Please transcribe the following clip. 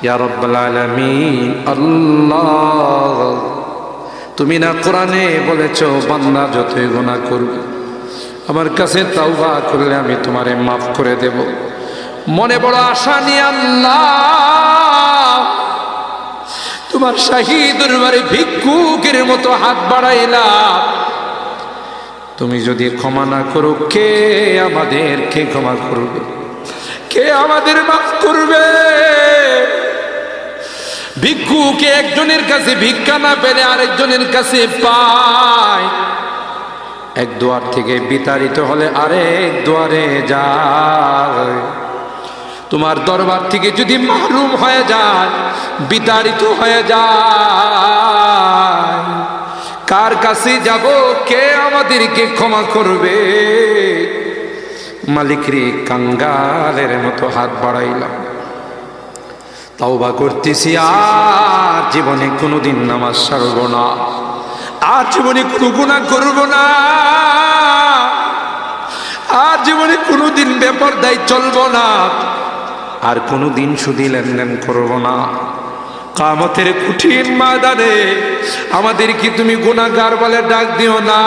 ইয়া রাব্বাল আলামিন। আল্লাহ, তুমি না কোরআনে বলেছো বান্দা যতই গুনাহ করবে আমার কাছে তাওবা করলে আমি তোমারে মাফ করে দেব। মনে বড় আশা নিয়ে আল্লাহ তোমার শাহী দরবারে ভিক্ষুকের মতো হাত বাড়াইলাম। তুমি যদি ক্ষমা না করো, কে আমাদেরকে ক্ষমা করবে? কে আমাদের মাফ করবে? ভিক্ষুকে একজনের কাছে ভিক্ষা না পেলে আরেকজনের কাছে পায়। এক দুয়ার থেকে বিতাড়িত হলে আরেক দুয়ারে যায়। তোমার দরবার থেকে যদি মাহরুম হয়ে যায়, বিতাড়িত হয়ে যায়, কার কাছে যাব? কে আমাদেরকে ক্ষমা করবে? মালিক রে, কাঙ্গালের মতো হাত বাড়াইলাম, তাওবা করতেছি, আর জীবনে কোনোদিন নামাজ ছাড়ব না, আর জীবনে কোনো গুনাহ করব না, আর জীবনে কোনোদিন বেপরদায় চলব না, আর কোনোদিন সুদী লেনদেন করব না। কিয়ামতের কঠিন ময়দানে আমাদেরকে তুমি গুনাহগার বলে ডাক দিও না।